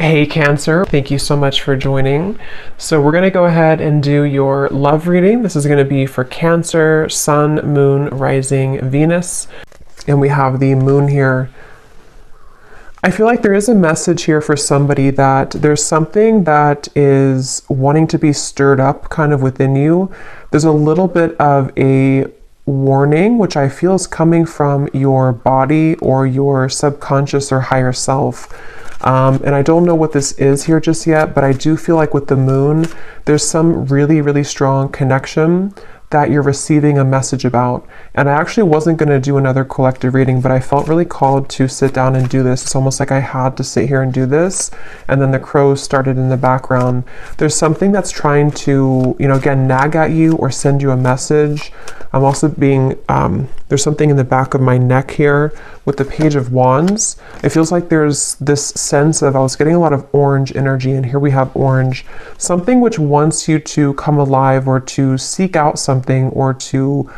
Hey Cancer, thank you so much for joining. So we're going to go ahead and do your love reading. This is going to be for Cancer, Sun, Moon, Rising, Venus. And we have the moon here. I feel like there is a message here for somebody that there's something that is wanting to be stirred up kind of within you. There's a little bit of a warning, which I feel is coming from your body or your subconscious or higher self. And I don't know what this is here just yet, but I do feel like with the moon, there's some really, really strong connection that you're receiving a message about. And I actually wasn't going to do another collective reading, but I felt really called to sit down and do this. It's almost like I had to sit here and do this. And then the crows started in the background. There's something that's trying to, again, nag at you or send you a message. I'm also being, there's something in the back of my neck here with the Page of Wands. It feels like there's this sense of, I was getting a lot of orange energy, and here we have orange. Something which wants you to come alive or to seek out something or to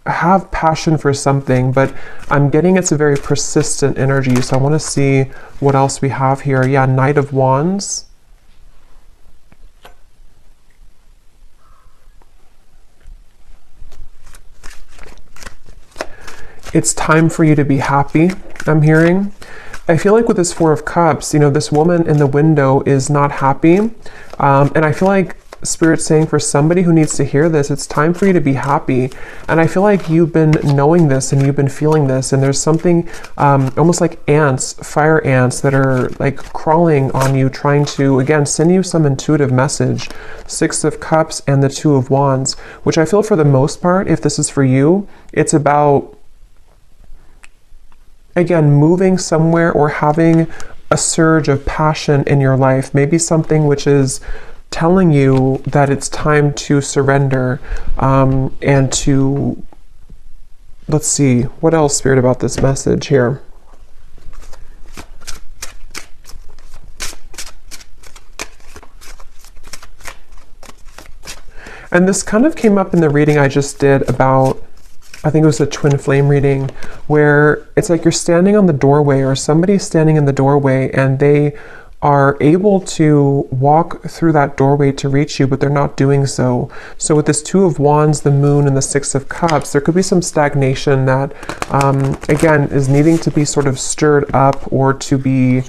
have passion for something, but I'm getting it's a very persistent energy. So I want to see what else we have here. Yeah, Knight of Wands. It's time for you to be happy, I'm hearing. I feel like with this Four of Cups, this woman in the window is not happy. And I feel like Spirit's saying for somebody who needs to hear this, it's time for you to be happy. And I feel like you've been knowing this and you've been feeling this. And there's something almost like ants, fire ants that are like crawling on you, trying to, again, send you some intuitive message. Six of Cups and the Two of Wands, which I feel for the most part, if this is for you, it's about, again, moving somewhere or having a surge of passion in your life, maybe something which is telling you that it's time to surrender and to, let's see, what else, Spirit, about this message here? And this kind of came up in the reading I just did about, I think it was a twin flame reading, where it's like you're standing on the doorway or somebody's standing in the doorway and they are able to walk through that doorway to reach you, but they're not doing so. So with this Two of Wands, the Moon, and the Six of Cups, there could be some stagnation that, again, is needing to be sort of stirred up or to be,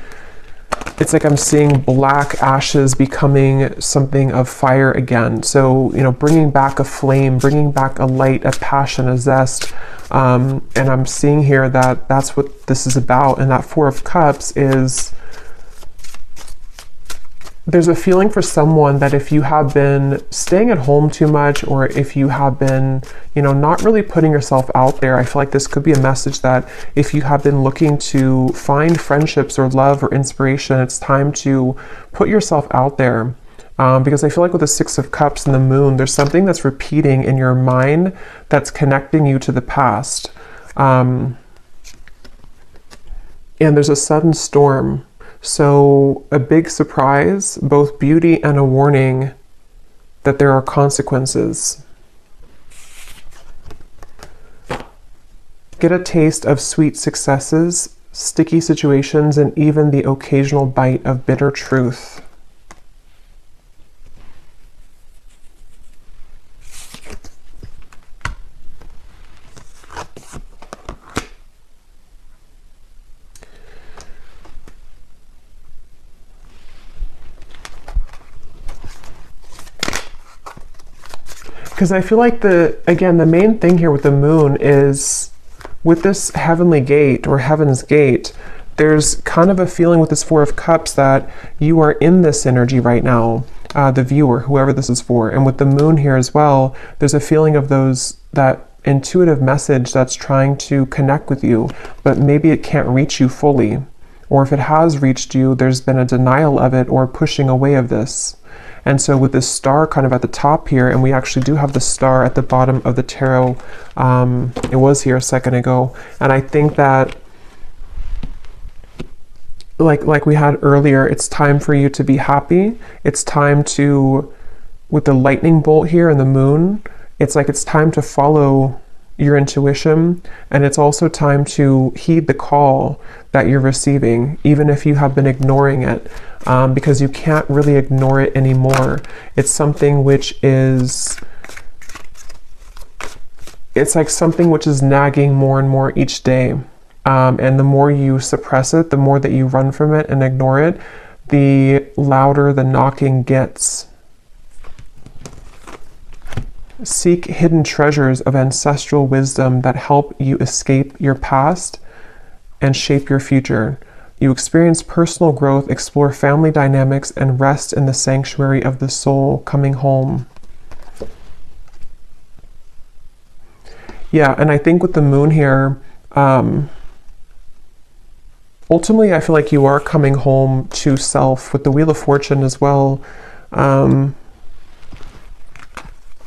it's like I'm seeing black ashes becoming something of fire again. So, bringing back a flame, bringing back a light, a passion, a zest. And I'm seeing here that that's what this is about. And that Four of Cups is, there's a feeling for someone that if you have been staying at home too much, or if you have been, not really putting yourself out there, I feel like this could be a message that if you have been looking to find friendships or love or inspiration, it's time to put yourself out there. Because I feel like with the Six of Cups and the Moon, there's something that's repeating in your mind that's connecting you to the past. And there's a sudden storm. So a big surprise, both beauty and a warning that there are consequences. Get a taste of sweet successes, sticky situations, and even the occasional bite of bitter truth. Because I feel like the main thing here with the moon is with this heavenly gate or heaven's gate, there's kind of a feeling with this Four of Cups that you are in this energy right now, the viewer, whoever this is for. And with the moon here as well, there's a feeling of that intuitive message that's trying to connect with you, but maybe it can't reach you fully. Or if it has reached you, there's been a denial of it or pushing away of this. And so with this star kind of at the top here, and we actually do have the star at the bottom of the tarot, it was here a second ago, and I think that like we had earlier, it's time for you to be happy. It's time to, with the lightning bolt here and the moon, it's like it's time to follow your intuition, and it's also time to heed the call that you're receiving, even if you have been ignoring it, because you can't really ignore it anymore. It's something which is, it's like something which is nagging more and more each day. And the more you suppress it, the more that you run from it and ignore it, the louder the knocking gets. Seek hidden treasures of ancestral wisdom that help you escape your past and shape your future. You experience personal growth, explore family dynamics, and rest in the sanctuary of the soul, coming home. Yeah, and I think with the moon here, ultimately I feel like you are coming home to self with the Wheel of Fortune as well.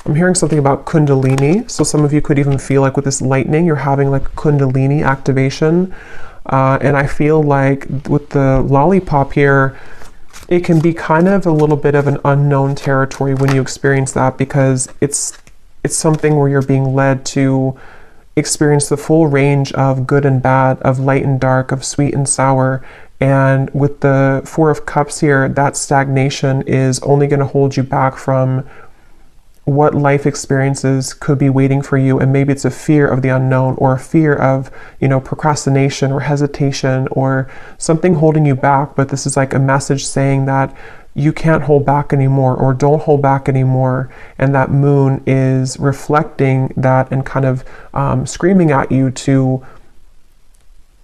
I'm hearing something about Kundalini. So some of you could even feel like with this lightning, you're having like Kundalini activation. And I feel like with the lollipop here, it can be kind of a little bit of an unknown territory when you experience that, because it's something where you're being led to experience the full range of good and bad, of light and dark, of sweet and sour. And with the Four of Cups here, that stagnation is only going to hold you back from what life experiences could be waiting for you. And maybe it's a fear of the unknown, or a fear of, procrastination or hesitation or something holding you back. But this is like a message saying that you can't hold back anymore, or don't hold back anymore. And that moon is reflecting that and kind of screaming at you to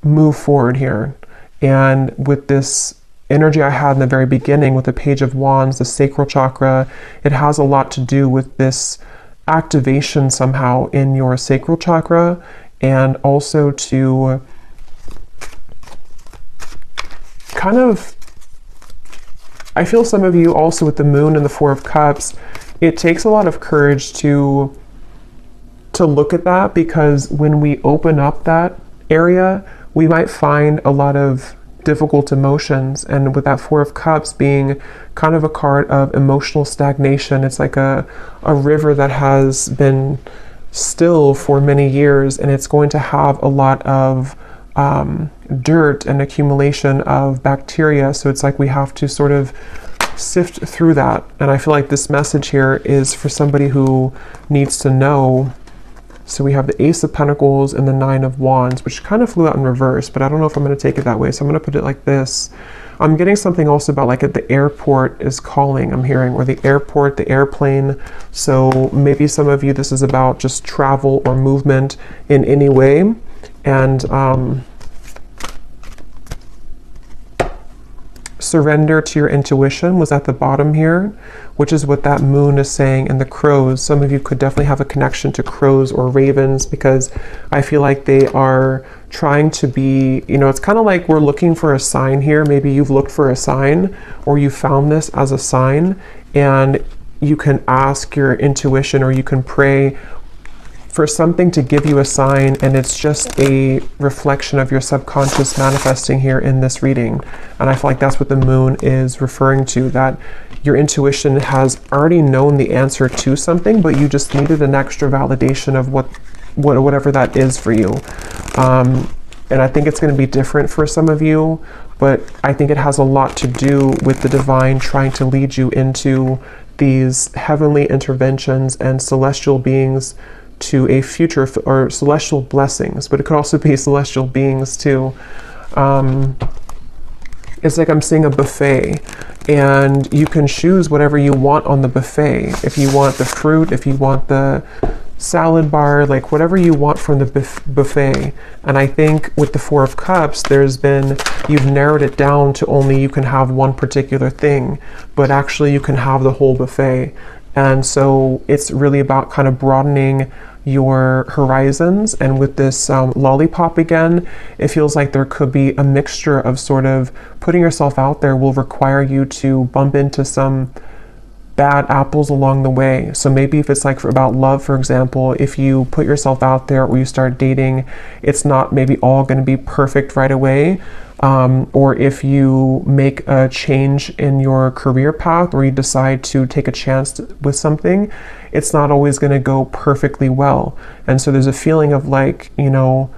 move forward here. And with this energy I had in the very beginning with the Page of Wands, the sacral chakra, it has a lot to do with this activation somehow in your sacral chakra, and also to kind of, I feel some of you also with the moon and the Four of Cups, it takes a lot of courage to look at that, because when we open up that area, we might find a lot of difficult emotions. And with that Four of Cups being kind of a card of emotional stagnation, it's like a river that has been still for many years, and it's going to have a lot of dirt and accumulation of bacteria. So it's like we have to sort of sift through that. And I feel like this message here is for somebody who needs to know. So we have the Ace of Pentacles and the Nine of Wands, which kind of flew out in reverse, but I don't know if I'm going to take it that way. So I'm going to put it like this. I'm getting something also about like at the airport is calling, I'm hearing, or the airport, the airplane. So maybe some of you, this is about just travel or movement in any way. And surrender to your intuition was at the bottom here, which is what that moon is saying. And the crows, some of you could definitely have a connection to crows or ravens, because I feel like they are trying to be, it's kind of like we're looking for a sign here. Maybe you've looked for a sign, or you found this as a sign, and you can ask your intuition, or you can pray for something to give you a sign, and it's just a reflection of your subconscious manifesting here in this reading. And I feel like that's what the moon is referring to, that your intuition has already known the answer to something, but you just needed an extra validation of whatever that is for you. And I think it's going to be different for some of you, but I think it has a lot to do with the divine trying to lead you into these heavenly interventions and celestial beings to a future, or celestial blessings, but it could also be celestial beings too. It's like I'm seeing a buffet, and you can choose whatever you want on the buffet. If you want the fruit, if you want the salad bar, like whatever you want from the buffet. And I think with the Four of Cups, you've narrowed it down to only you can have one particular thing, but actually you can have the whole buffet. And so it's really about kind of broadening your horizons. And with this lollipop again, it feels like there could be a mixture of sort of putting yourself out there will require you to bump into some bad apples along the way. So maybe if it's like about love, for example, if you put yourself out there or you start dating, it's not maybe all going to be perfect right away. or if you make a change in your career path, or you decide to take a chance with something, it's not always going to go perfectly well. And so there's a feeling of like, you know,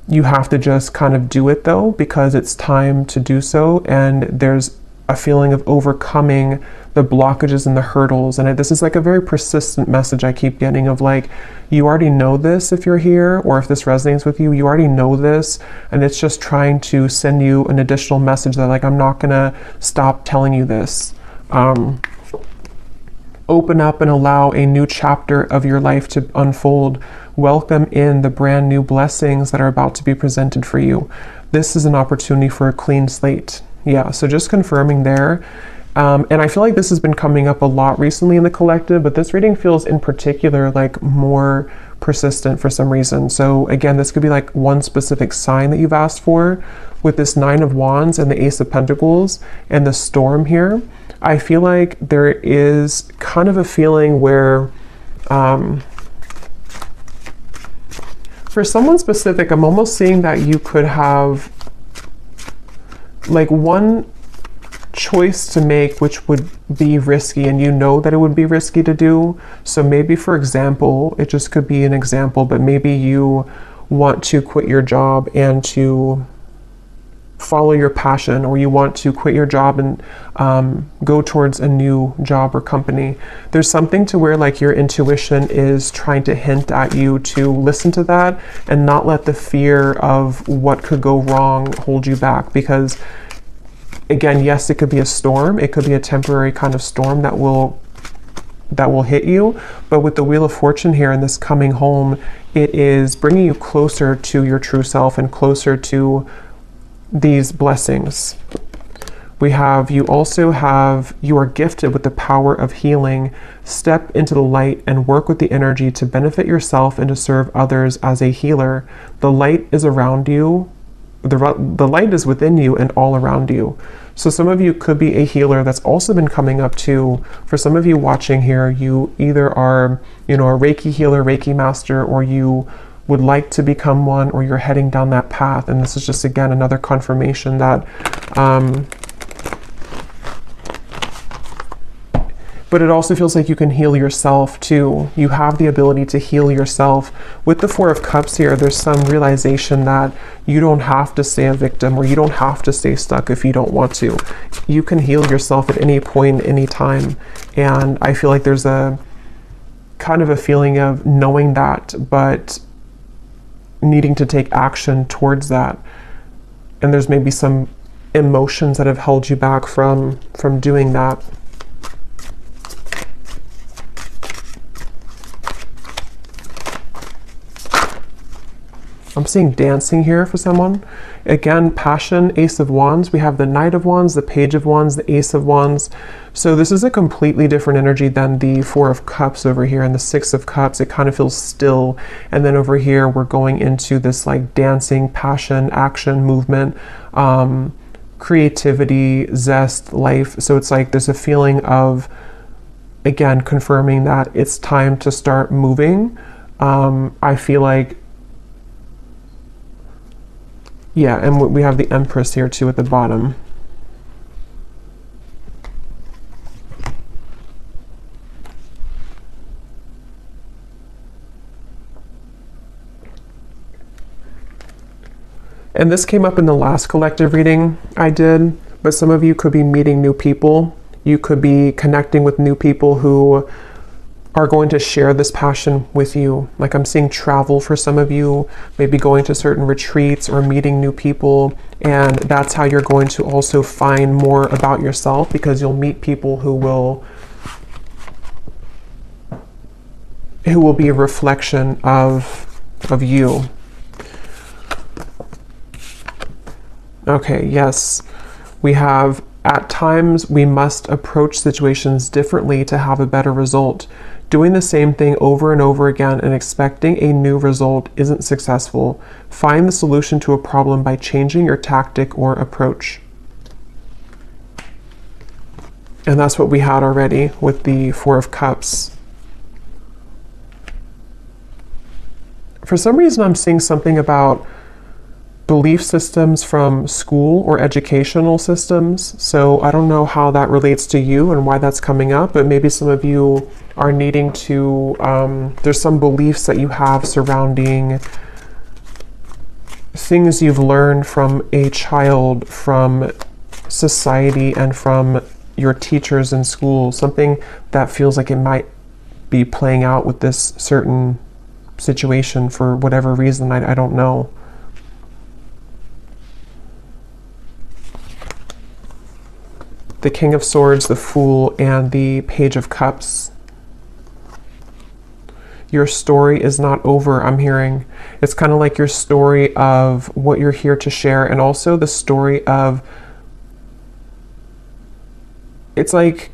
you have to just kind of do it though, because it's time to do so. And there's a feeling of overcoming the blockages and the hurdles. And this is like a very persistent message I keep getting of like, you already know this if you're here, or if this resonates with you, you already know this. And it's just trying to send you an additional message that like, I'm not gonna stop telling you this. Open up and allow a new chapter of your life to unfold. Welcome in the brand new blessings that are about to be presented for you. This is an opportunity for a clean slate. Yeah, so just confirming there. And I feel like this has been coming up a lot recently in the collective, but this reading feels in particular like more persistent for some reason. So again, this could be like one specific sign that you've asked for. With this 9 of Wands and the Ace of Pentacles and the Storm here, I feel like there is kind of a feeling where, for someone specific, I'm almost seeing that you could have like one choice to make which would be risky, and you know that it would be risky to do. So maybe, for example, it just could be an example, but maybe you want to quit your job and to follow your passion, or you want to quit your job and go towards a new job or company. There's something to where like your intuition is trying to hint at you to listen to that and not let the fear of what could go wrong hold you back. Because again, yes, it could be a storm. It could be a temporary kind of storm that will hit you. But with the Wheel of Fortune here and this coming home, it is bringing you closer to your true self and closer to these blessings. You are gifted with the power of healing. Step into the light and work with the energy to benefit yourself and to serve others as a healer. The light is around you. The light is within you and all around you. So some of you could be a healer. That's also been coming up too. For some of you watching here, you either are, you know, a Reiki healer, Reiki master, or you would like to become one, or you're heading down that path. And this is just, again, another confirmation that, but it also feels like you can heal yourself too. You have the ability to heal yourself. With the 4 of Cups here, there's some realization that you don't have to stay a victim, or you don't have to stay stuck if you don't want to. You can heal yourself at any point, any time. And I feel like there's a kind of a feeling of knowing that, but needing to take action towards that. And there's maybe some emotions that have held you back from doing that. I'm seeing dancing here for someone. Again, passion, Ace of Wands. We have the Knight of Wands, the Page of Wands, the Ace of Wands. So this is a completely different energy than the 4 of Cups over here and the 6 of Cups. It kind of feels still. And then over here, we're going into this like dancing, passion, action, movement, creativity, zest, life. So it's like there's a feeling of, again, confirming that it's time to start moving. I feel like, yeah, and we have the Empress here too at the bottom. And this came up in the last collective reading I did, but some of you could be meeting new people. You could be connecting with new people who are going to share this passion with you. Like I'm seeing travel for some of you, maybe going to certain retreats or meeting new people. And that's how you're going to also find more about yourself, because you'll meet people who will be a reflection of you. Okay, yes, we have, at times we must approach situations differently to have a better result. Doing the same thing over and over again and expecting a new result isn't successful. Find the solution to a problem by changing your tactic or approach. And that's what we had already with the 4 of Cups. For some reason, I'm seeing something about belief systems from school or educational systems. So I don't know how that relates to you and why that's coming up, but maybe some of you are needing to, there's some beliefs that you have surrounding things you've learned from a child, from society, and from your teachers in school, something that feels like it might be playing out with this certain situation for whatever reason, I don't know. The King of Swords, the Fool, and the Page of Cups. Your story is not over, I'm hearing. It's kind of like your story of what you're here to share, and also the story of, it's like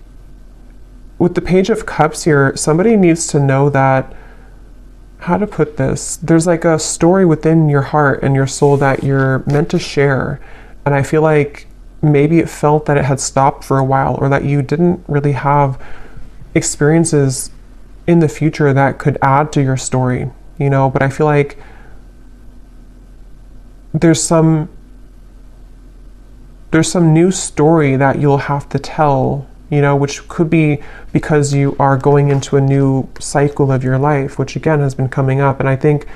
with the Page of Cups here, somebody needs to know that, how to put this, there's like a story within your heart and your soul that you're meant to share. And I feel like maybe it felt that it had stopped for a while, or that you didn't really have experiences in the future that could add to your story, you know. But I feel like there's some new story that you'll have to tell, you know, which could be because you are going into a new cycle of your life, which again has been coming up. And I think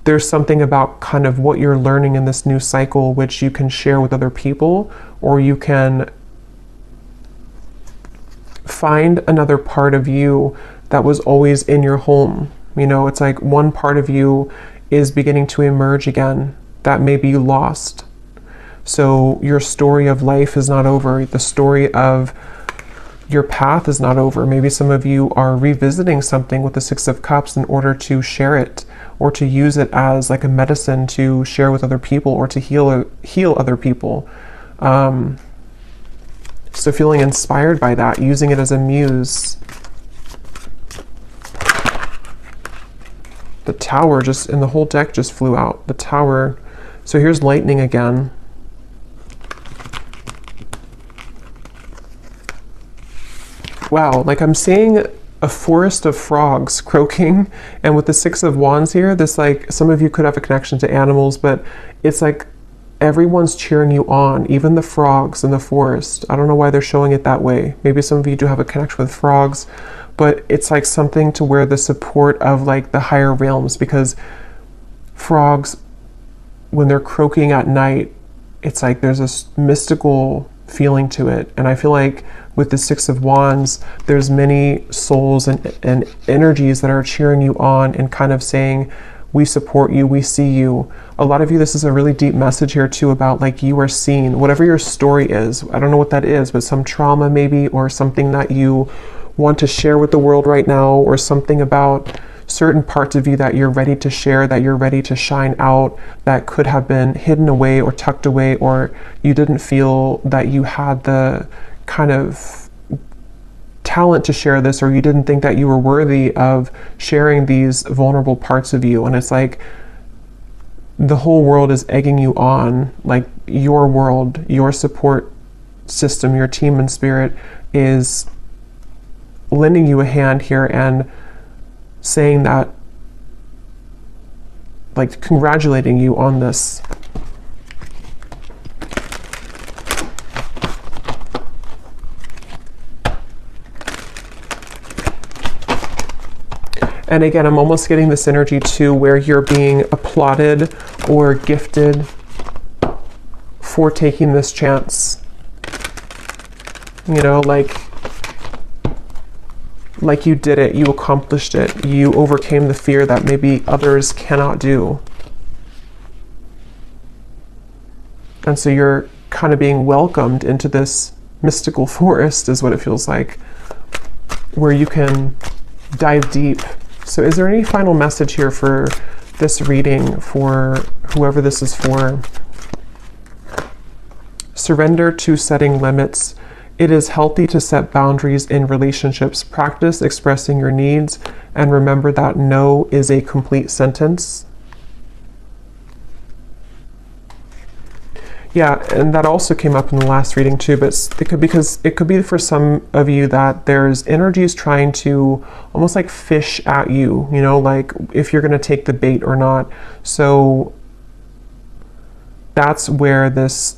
there's something about kind of what you're learning in this new cycle, which you can share with other people, or you can find another part of you that was always in your home. You know, it's like one part of you is beginning to emerge again that maybe you lost. So your story of life is not over. The story of your path is not over. Maybe some of you are revisiting something with the Six of Cups in order to share it, or to use it as like a medicine to share with other people, or to heal other people. So feeling inspired by that, using it as a muse. The Tower just, and the whole deck just flew out. The Tower. So here's lightning again. Wow, like I'm seeing a forest of frogs croaking, and with the Six of Wands here, this, like, some of you could have a connection to animals, but it's like everyone's cheering you on, even the frogs in the forest. I don't know why they're showing it that way. Maybe some of you do have a connection with frogs, but it's like something to where the support of like the higher realms, because frogs, when they're croaking at night, it's like there's this mystical feeling to it. And I feel like with the Six of Wands, there's many souls and energies that are cheering you on and kind of saying, we support you, we see you. A lot of you, this is a really deep message here too about like you are seen, whatever your story is. I don't know what that is, but some trauma maybe, or something that you want to share with the world right now, or something about certain parts of you that you're ready to share, that you're ready to shine out, that could have been hidden away or tucked away, or you didn't feel that you had the kind of talent to share this, or you didn't think that you were worthy of sharing these vulnerable parts of you. And it's like the whole world is egging you on, like your world, your support system, your team and spirit is lending you a hand here and saying that, like congratulating you on this. And again, I'm almost getting this energy too, where you're being applauded or gifted for taking this chance. You know, like you did it, you accomplished it, you overcame the fear that maybe others cannot do. And so you're kind of being welcomed into this mystical forest, is what it feels like, where you can dive deep. So is there any final message here for this reading, for whoever this is for? Surrender to setting limits. It is healthy to set boundaries in relationships. Practice expressing your needs, and remember that no is a complete sentence. Yeah, and that also came up in the last reading too, but it could be for some of you that there's energies trying to almost like fish at you, you know, like if you're going to take the bait or not. So that's where this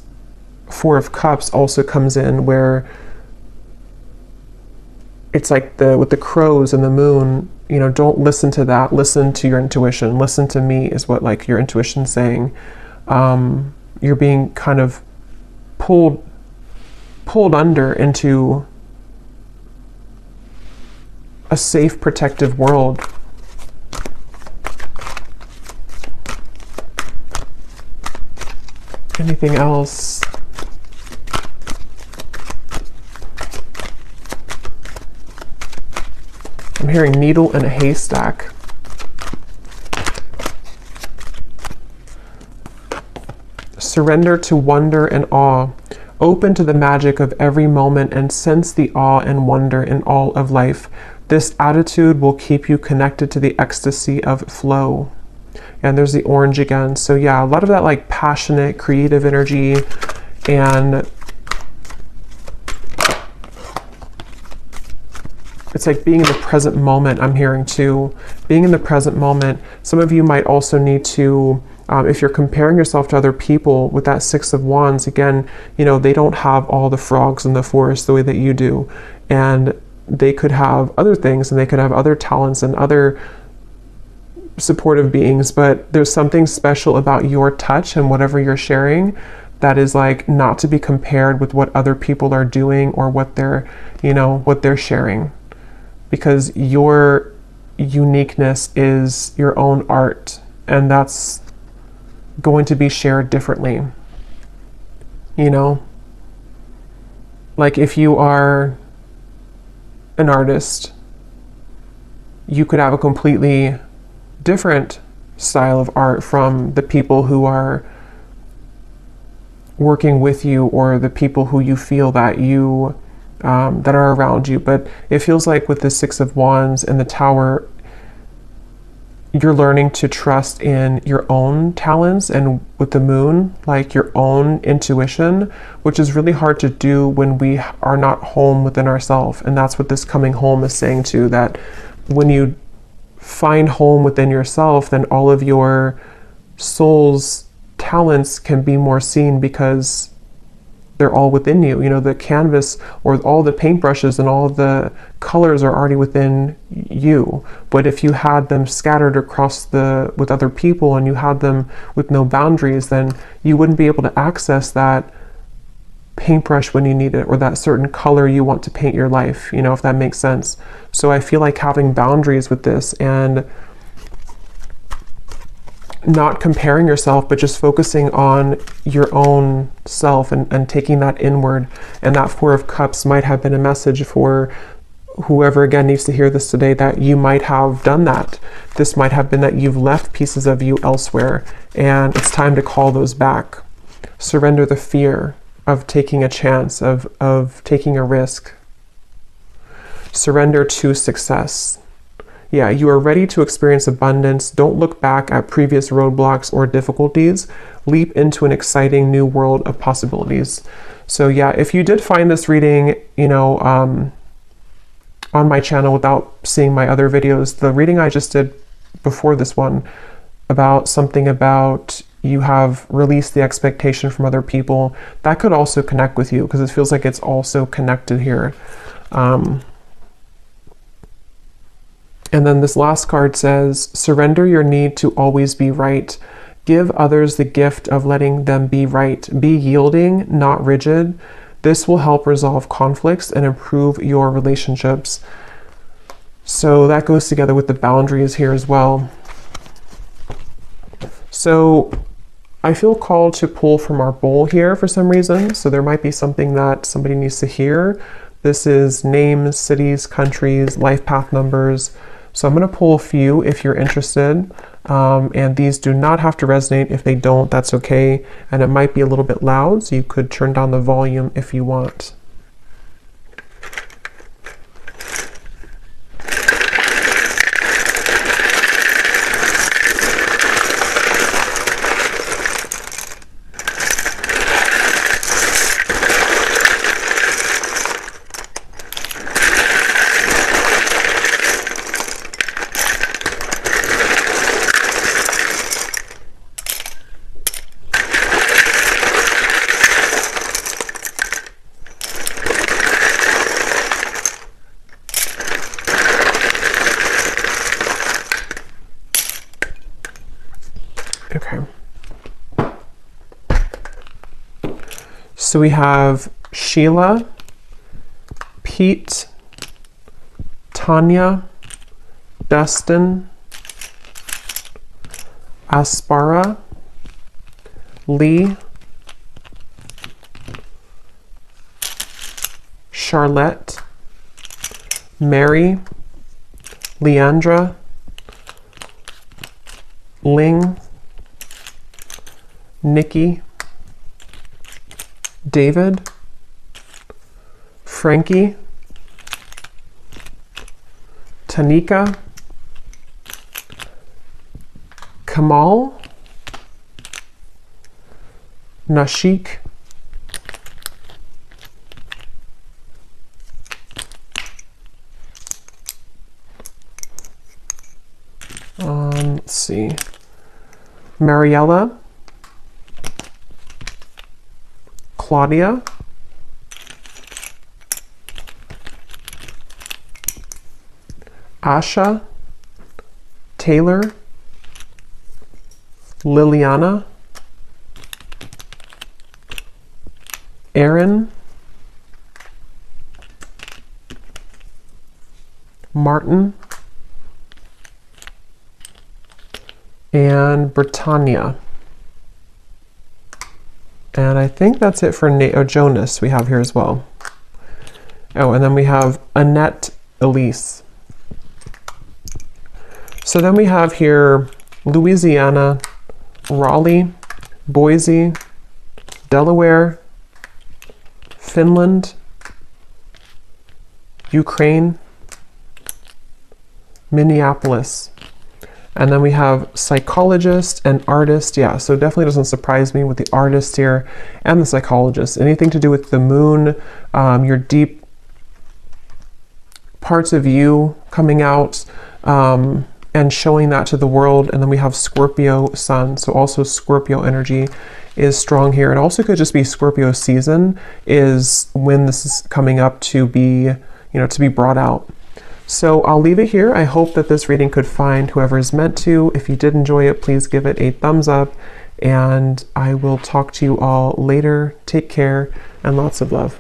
Four of Cups also comes in, where it's like with the crows and the moon, you know, don't listen to that. Listen to your intuition. Listen to me is what like your intuition's saying. You're being kind of pulled under into a safe, protective world. Anything else? I'm hearing needle in a haystack. Surrender to wonder and awe. Open to the magic of every moment and sense the awe and wonder in all of life. This attitude will keep you connected to the ecstasy of flow. And there's the orange again. So yeah, a lot of that like passionate, creative energy, and it's like being in the present moment. I'm hearing too, being in the present moment. Some of you might also need to, if you're comparing yourself to other people with that Six of Wands, again, you know, they don't have all the frogs in the forest the way that you do. And they could have other things, and they could have other talents and other supportive beings, but there's something special about your touch and whatever you're sharing that is like not to be compared with what other people are doing or what they're, you know, what they're sharing, because your uniqueness is your own art, and that's going to be shared differently. You know, like if you are an artist, you could have a completely different style of art from the people who are working with you, or the people who you feel that you that are around you. But it feels like with the Six of Wands and the Tower, you're learning to trust in your own talents, and with the Moon, like your own intuition, which is really hard to do when we are not home within ourselves. And that's what this coming home is saying too, that when you find home within yourself, then all of your soul's talents can be more seen, because they're all within you. You know, the canvas or all the paintbrushes and all of the colors are already within you. But if you had them scattered across with other people, and you had them with no boundaries, then you wouldn't be able to access that paintbrush when you need it, or that certain color you want to paint your life, you know, if that makes sense. So I feel like having boundaries with this, and not comparing yourself, but just focusing on your own self, and taking that inward. And that Four of Cups might have been a message for whoever again needs to hear this today, that you might have done that. This might have been that you've left pieces of you elsewhere, and it's time to call those back. Surrender the fear of taking a chance, of taking a risk. Surrender to success. Yeah, you are ready to experience abundance. Don't look back at previous roadblocks or difficulties. Leap into an exciting new world of possibilities. So yeah, if you did find this reading, you know, on my channel without seeing my other videos, the reading I just did before this one about something about you have released the expectation from other people, that could also connect with you, because it feels like it's also connected here. And then this last card says, surrender your need to always be right. Give others the gift of letting them be right. Be yielding, not rigid. This will help resolve conflicts and improve your relationships. So that goes together with the boundaries here as well. So I feel called to pull from our bowl here for some reason. So there might be something that somebody needs to hear. This is names, cities, countries, life path numbers. So I'm going to pull a few if you're interested. And these do not have to resonate. If they don't, that's okay. And it might be a little bit loud, so you could turn down the volume if you want. So we have Sheila, Pete, Tanya, Dustin, Aspara, Lee, Charlotte, Mary, Leandra, Ling, Nikki, David, Frankie, Tanika, Kamal, Nashik, let's see, Mariella, Claudia, Asha, Taylor, Liliana, Aaron, Martin, and Britannia. And I think that's it for Jonas we have here as well. Oh, and then we have Annette Elise. So then we have here Louisiana, Raleigh, Boise, Delaware, Finland, Ukraine, Minneapolis. And then we have psychologist and artist. Yeah, so definitely doesn't surprise me with the artist here and the psychologist. Anything to do with the moon, your deep parts of you coming out and showing that to the world. And then we have Scorpio sun. So also Scorpio energy is strong here. It also could just be Scorpio season is when this is coming up to be, to be brought out. So I'll leave it here. I hope that this reading could find whoever is meant to. If you did enjoy it, please give it a thumbs up, and I will talk to you all later. Take care and lots of love.